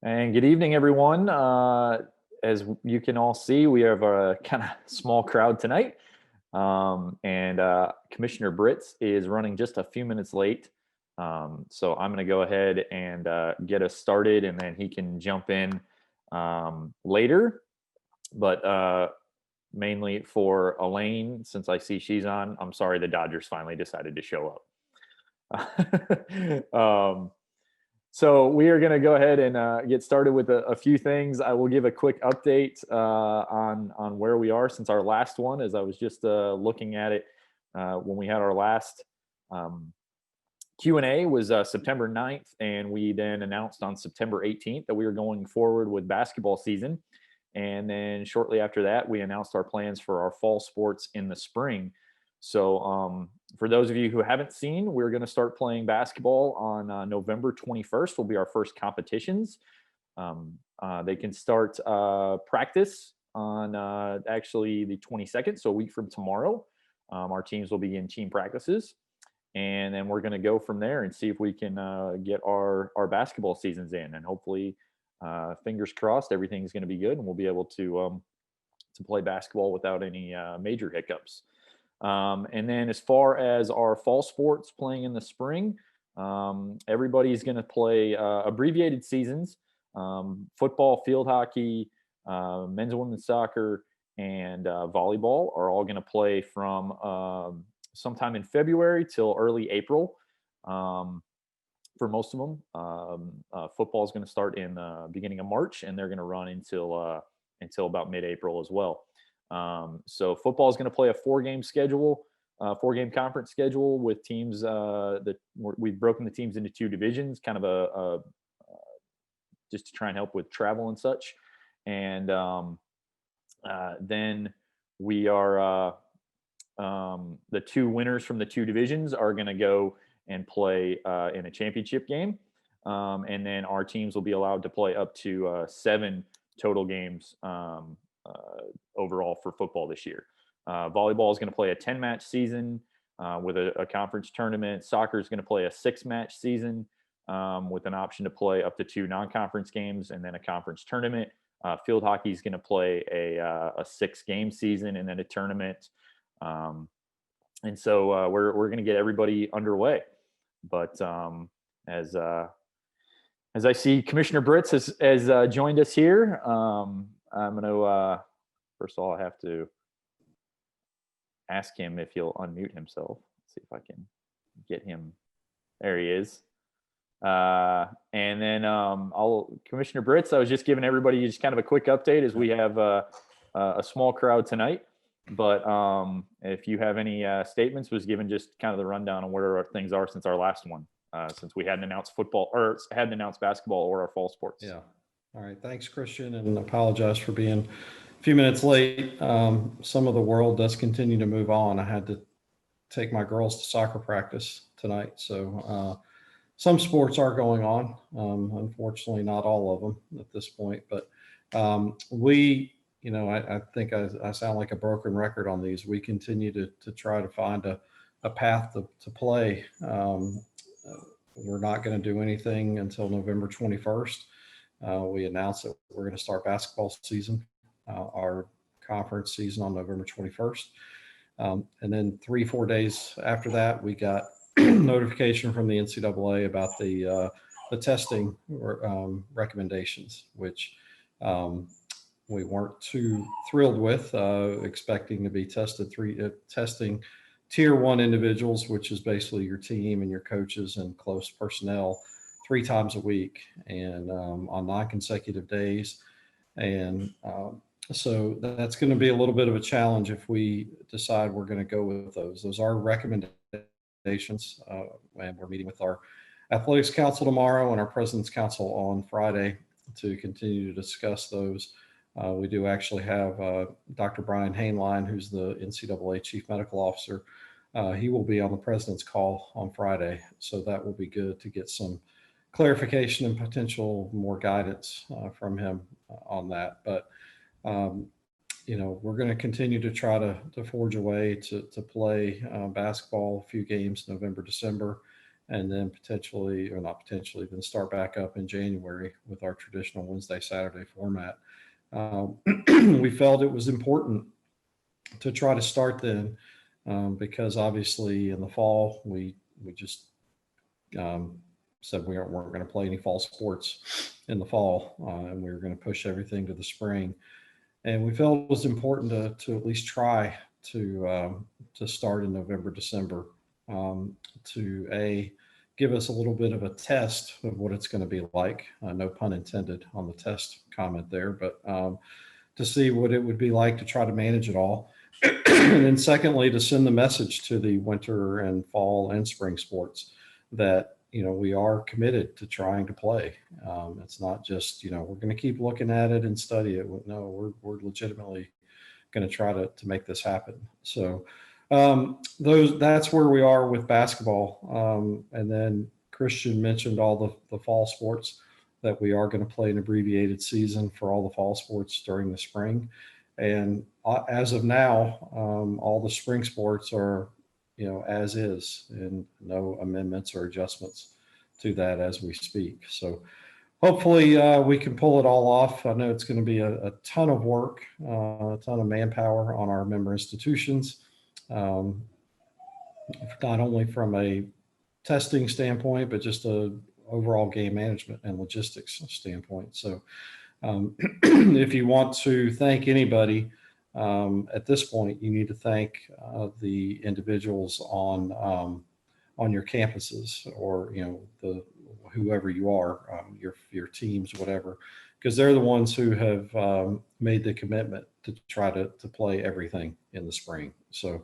And good evening, everyone. As you can all see, we have a kind of small crowd tonight. And Commissioner Britz is running just a few minutes late. So I'm going to go ahead and get us started, and then he can jump in later. But mainly for Elaine, since I see she's on, I'm sorry the Dodgers finally decided to show up. So we are going to go ahead and get started with a few things. I will give a quick update on where we are since our last one, as I was just looking at it when we had our last Q&A was September 9th, and we then announced on September 18th that we were going forward with basketball season. And then shortly after that, we announced our plans for our fall sports in the spring. So for those of you who haven't seen, we're going to start playing basketball on November 21st will be our first competitions. They can start practice on actually the 22nd, so a week from tomorrow. Our teams will begin team practices. And then we're going to go from there and see if we can get our basketball seasons in. And hopefully, fingers crossed, everything's going to be good and we'll be able to play basketball without any major hiccups. And then as far as our fall sports playing in the spring, everybody's going to play abbreviated seasons. Football, field hockey, men's and women's soccer, and volleyball are all going to play from sometime in February till early April. For most of them, football is going to start in the beginning of March, and they're going to run until about mid-April as well. So football is going to play a four-game conference schedule with teams that we've broken the teams into two divisions, kind of just to try and help with travel and such. And then we are the two winners from the two divisions are going to go and play in a championship game. And then our teams will be allowed to play up to 7 total games overall for football this year. Volleyball is going to play a 10-match season with a conference tournament. Soccer is going to play a 6-match season with an option to play up to 2 non-conference games and then a conference tournament. Field hockey is going to play a 6-game season and then a tournament. And so we're going to get everybody underway. But as I see Commissioner Britz has joined us here, I'm going to first of all, I have to ask him if he'll unmute himself. Let's see if I can get him. There he is. And then Commissioner Britz, I was just giving everybody just kind of a quick update as we have a small crowd tonight. But if you have any statements, was given just kind of the rundown on where things are since our last one, since we hadn't announced football or hadn't announced basketball or our fall sports. Yeah. All right. Thanks, Christian, and apologize for being a few minutes late. Some of the world does continue to move on. I had to take my girls to soccer practice tonight. So some sports are going on. Unfortunately, not all of them at this point. But I think I sound like a broken record on these. We continue to try to find a path to play. We're not going to do anything until November 21st. We announced that we're going to start basketball season, our conference season on November 21st. And then 3-4 days after that, we got notification from the NCAA about the testing recommendations, which we weren't too thrilled with, expecting to be testing tier 1 individuals, which is basically your team and your coaches and close personnel 3 times a week and on non-consecutive days. And so that's going to be a little bit of a challenge if we decide we're going to go with those. Those are recommendations. And we're meeting with our athletics council tomorrow and our president's council on Friday to continue to discuss those. We do actually have Dr. Brian Hainline, who's the NCAA chief medical officer. He will be on the president's call on Friday. So that will be good to get some clarification and potential more guidance from him on that. But, we're going to continue to try to forge a way to play basketball, a few games November, December, and then potentially, or not potentially, then start back up in January with our traditional Wednesday, Saturday format. We felt it was important to try to start then, because obviously in the fall we just said we weren't going to play any fall sports in the fall, and we were going to push everything to the spring. And we felt it was important to at least try to start in November, December, to give us a little bit of a test of what it's going to be like. No pun intended on the test comment there, but to see what it would be like to try to manage it all. And then secondly, to send the message to the winter and fall and spring sports that, we are committed to trying to play. It's not just, we're going to keep looking at it and study it. No, we're legitimately going to try to make this happen. So that's where we are with basketball. And then Christian mentioned all the fall sports, that we are going to play an abbreviated season for all the fall sports during the spring. And as of now, all the spring sports are, as is, and no amendments or adjustments to that as we speak. So hopefully we can pull it all off. I know it's going to be a ton of work, a ton of manpower on our member institutions, not only from a testing standpoint, but just a overall game management and logistics standpoint. So if you want to thank anybody at this point, you need to thank the individuals on your campuses, or whoever you are, your teams, whatever, because they're the ones who have made the commitment to try to play everything in the spring. So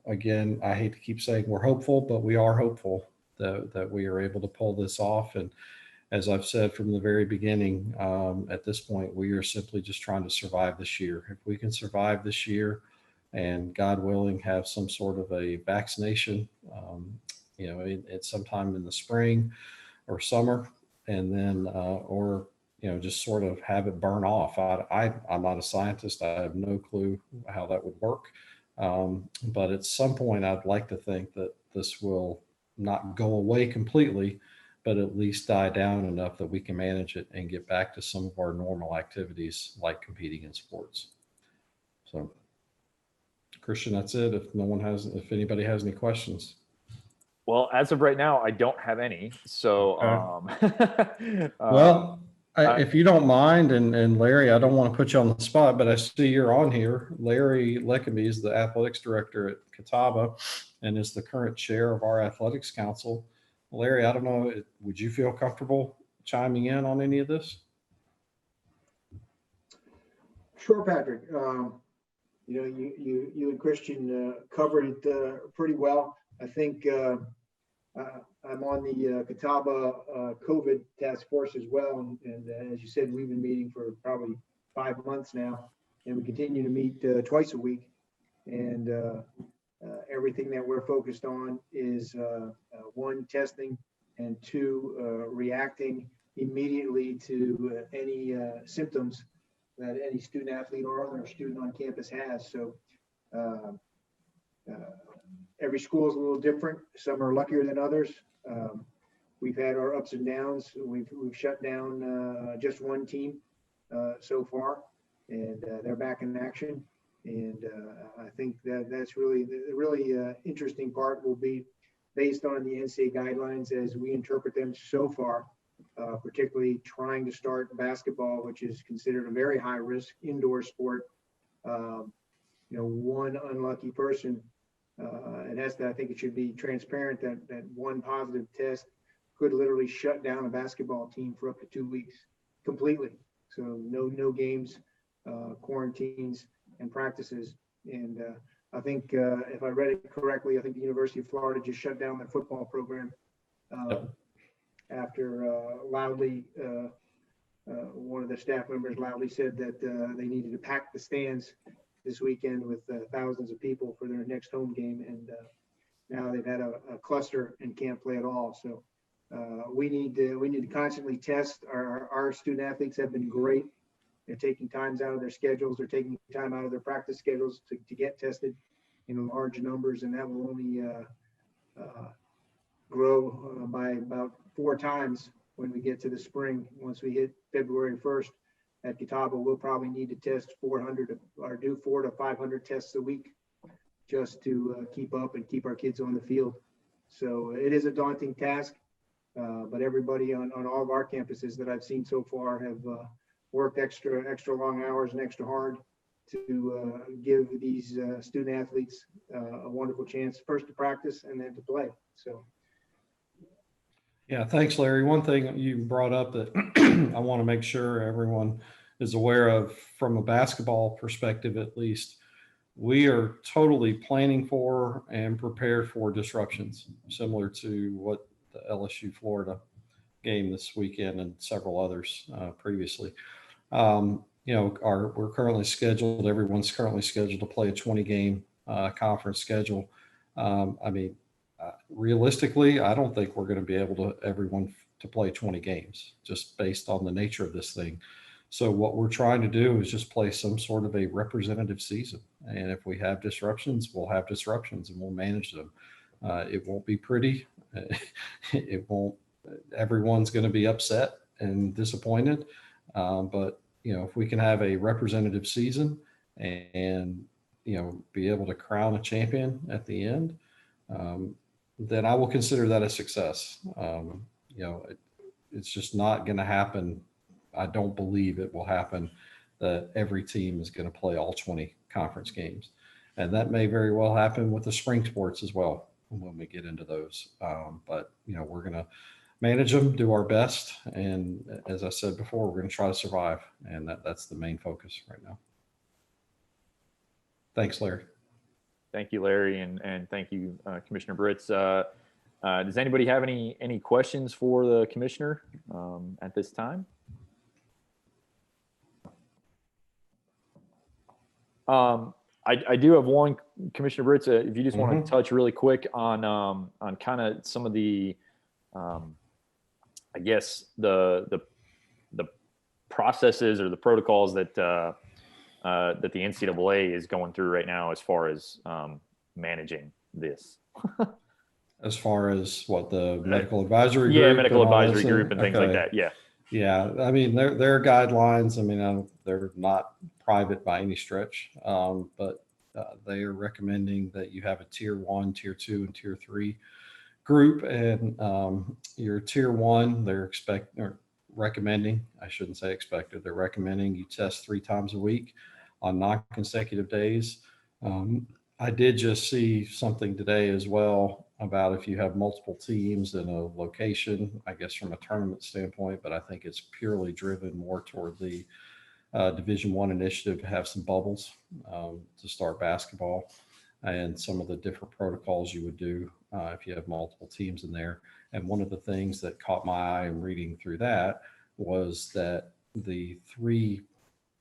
again, I hate to keep saying we're hopeful, but we are hopeful that we are able to pull this off. And as I've said from the very beginning, at this point, we are simply just trying to survive this year. If we can survive this year, and God willing, have some sort of a vaccination, it's sometime in the spring or summer, and then, or, just sort of have it burn off. I'm not a scientist. I have no clue how that would work. But at some point, I'd like to think that this will not go away completely, but at least die down enough that we can manage it and get back to some of our normal activities, like competing in sports. So, Christian, that's it. If anybody has any questions. Well, as of right now, I don't have any. So, well, if you don't mind, and Larry, I don't want to put you on the spot, but I see you're on here. Larry Leckenby is the athletics director at Catawba and is the current chair of our athletics council. Larry, I don't know, would you feel comfortable chiming in on any of this? Sure, Patrick. You and Christian covered it pretty well. I think I'm on the Catawba COVID task force as well. And as you said, we've been meeting for probably 5 months now, and we continue to meet twice a week. And everything that we're focused on is one, testing, and two, reacting immediately to any symptoms that any student athlete or other student on campus has. So every school is a little different. Some are luckier than others. We've had our ups and downs. We've shut down just one team so far, and they're back in action. And I think that's really the really interesting part will be based on the NCAA guidelines as we interpret them so far, particularly trying to start basketball, which is considered a very high risk indoor sport. One unlucky person, and I think it should be transparent that one positive test could literally shut down a basketball team for up to 2 weeks completely. So no games, quarantines, and practices. And I think if I read it correctly, I think the University of Florida just shut down their football program after loudly, one of the staff members loudly said that they needed to pack the stands this weekend with thousands of people for their next home game. And now they've had a cluster and can't play at all. So we need to constantly test. Our student athletes have been great. They're taking times out of their schedules. They're taking time out of their practice schedules to get tested in large numbers, and that will only grow by about 4 times when we get to the spring. Once we hit February 1st at Catawba, we'll probably need to test 400 or do 400 to 500 tests a week just to keep up and keep our kids on the field. So it is a daunting task, but everybody on all of our campuses that I've seen so far have worked extra long hours and extra hard to give these student athletes a wonderful chance, first to practice and then to play. So. Yeah, thanks, Larry. One thing you brought up that I want to make sure everyone is aware of from a basketball perspective, at least, we are totally planning for and prepared for disruptions, similar to what the LSU Florida game this weekend and several others previously. We're currently scheduled, everyone's currently scheduled to play a 20-game conference schedule. Realistically, I don't think we're going to be able to everyone to play 20 games just based on the nature of this thing. So what we're trying to do is just play some sort of a representative season. And if we have disruptions, we'll have disruptions and we'll manage them. It won't be pretty. It won't, everyone's going to be upset and disappointed. But, if we can have a representative season and, be able to crown a champion at the end, then I will consider that a success. It's just not going to happen. I don't believe it will happen that every team is going to play all 20 conference games. And that may very well happen with the spring sports as well when we get into those. But we're going to manage them, do our best. And as I said before, we're going to try to survive. And that's the main focus right now. Thanks, Larry. Thank you, Larry, and thank you, Commissioner Britz. Does anybody have any questions for the commissioner at this time? I do have one, Commissioner Britz. If you just want to touch really quick on kind of some of the, I guess the processes or the protocols that the NCAA is going through right now as far as managing this. As far as what the medical advisory group? Yeah, medical advisory group and things like that. Yeah. Yeah. I mean, their guidelines, they're not private by any stretch, but they are recommending that you have a tier 1, tier 2, and tier 3 group. And your tier 1, they're recommending, I shouldn't say expected, they're recommending you test 3 times a week on non-consecutive days. I did just see something today as well about if you have multiple teams in a location, I guess from a tournament standpoint, but I think it's purely driven more toward the Division I initiative to have some bubbles to start basketball and some of the different protocols you would do if you have multiple teams in there. And one of the things that caught my eye in reading through that was that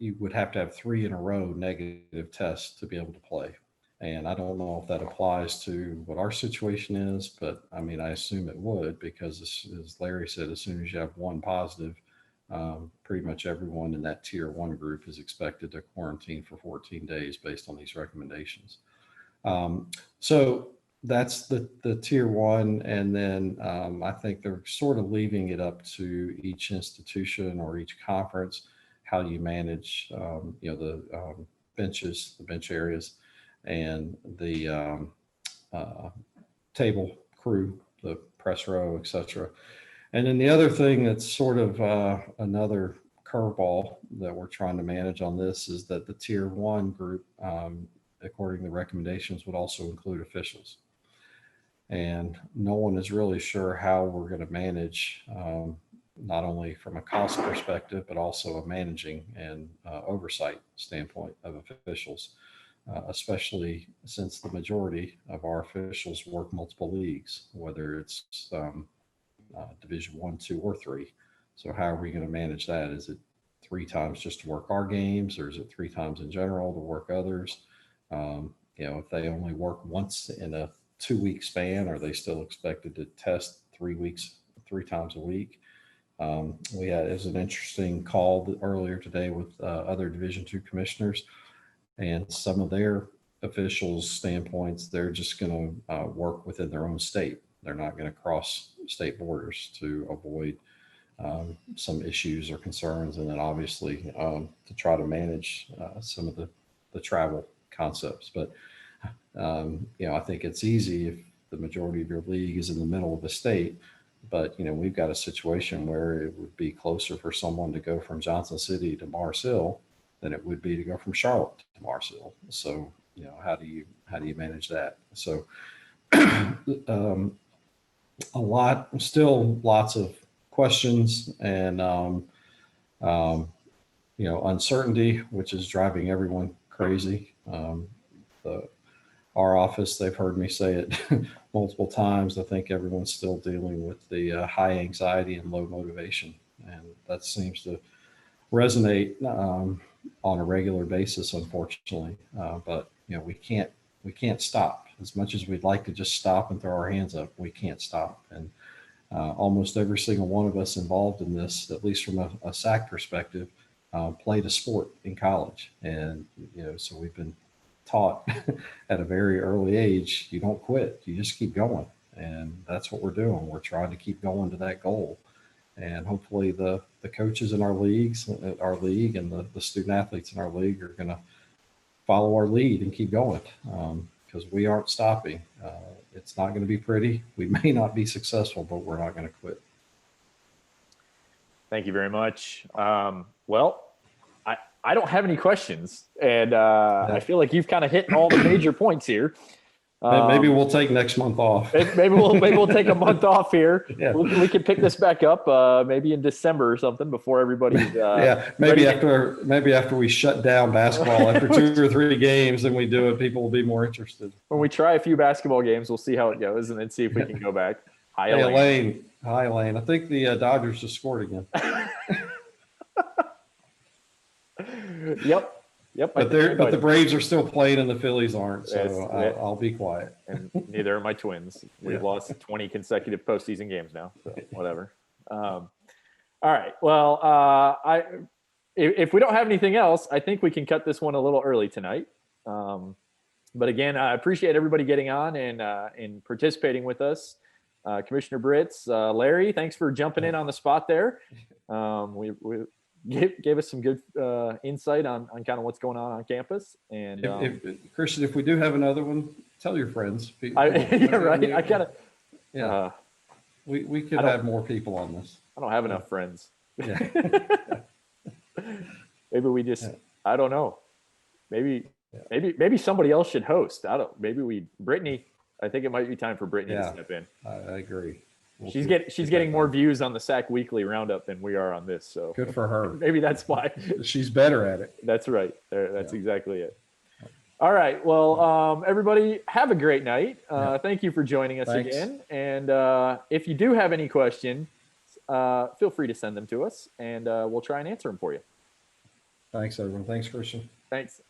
you would have to have 3 in a row negative tests to be able to play. And I don't know if that applies to what our situation is, but I assume it would, because as Larry said, as soon as you have 1 positive, pretty much everyone in that tier 1 group is expected to quarantine for 14 days based on these recommendations. So that's the tier 1. And then I think they're sort of leaving it up to each institution or each conference, how you manage, the benches, the bench areas, and the table crew, the press row, etc. And then the other thing that's sort of another curveball that we're trying to manage on this is that the tier 1 group, according to recommendations, would also include officials. And no one is really sure how we're going to manage, not only from a cost perspective, but also a managing and oversight standpoint of officials. Especially since the majority of our officials work multiple leagues, whether it's Division 1, 2, or 3. So how are we going to manage that? Is it 3 times just to work our games, or is it 3 times in general to work others? If they only work once in a 2-week span, are they still expected to test 3 times a week? It was an interesting call earlier today with other Division 2 commissioners. And some of their officials' standpoints, they're just going to work within their own state. They're not going to cross state borders to avoid some issues or concerns, and then obviously to try to manage some of the travel concepts. But I think it's easy if the majority of your league is in the middle of the state. But we've got a situation where it would be closer for someone to go from Johnson City to Mars Hill than it would be to go from Charlotte to Mars Hill. So how do you manage that? So lots of questions and uncertainty, which is driving everyone crazy. Our office, they've heard me say it multiple times. I think everyone's still dealing with the high anxiety and low motivation, and that seems to resonate on a regular basis, unfortunately. But we can't stop. As much as we'd like to just stop and throw our hands up, we can't stop. And almost every single one of us involved in this, at least from a SAC perspective, played a sport in college, and so we've been taught at a very early age, you don't quit, you just keep going. And that's what we're doing. We're trying to keep going to that goal. And hopefully the coaches in our league and the student athletes in our league are going to follow our lead and keep going, because we aren't stopping. It's not going to be pretty. We may not be successful, but we're not going to quit. Thank you very much. Well, I don't have any questions, and I feel like you've kind of hit all the major points here. Maybe we'll take next month off. maybe we'll take a month off here. Yeah. We can pick this back up maybe in December or something before everybody's maybe after we shut down basketball after 2 or 3 games, then we do it. People will be more interested. When we try a few basketball games, we'll see how it goes, and then see if we can go back. Hi, Elaine. Hi, Elaine. I think the Dodgers just scored again. Yep. But the Braves are still playing and the Phillies aren't, so I'll be quiet. And neither are my Twins. We've lost 20 consecutive postseason games now, so whatever. All right. Well, if we don't have anything else, I think we can cut this one a little early tonight. But again, I appreciate everybody getting on and participating with us. Commissioner Britz, Larry, thanks for jumping in on the spot there. We gave us some good insight on kind of what's going on campus. And Christian, if we do have another one, tell your friends. Yeah, right. I gotta. Yeah, we could have more people on this. I don't have enough friends. Yeah. Maybe we just. Yeah. I don't know. Maybe somebody else should host. Maybe Brittany. I think it might be time for Brittany to step in. I agree. She's getting more views on the SAC Weekly Roundup than we are on this. So good for her. Maybe that's why. She's better at it. That's right. That's exactly it. All right. Well, everybody have a great night. Thank you for joining us again. And if you do have any questions, feel free to send them to us, and we'll try and answer them for you. Thanks, everyone. Thanks, Christian. Thanks.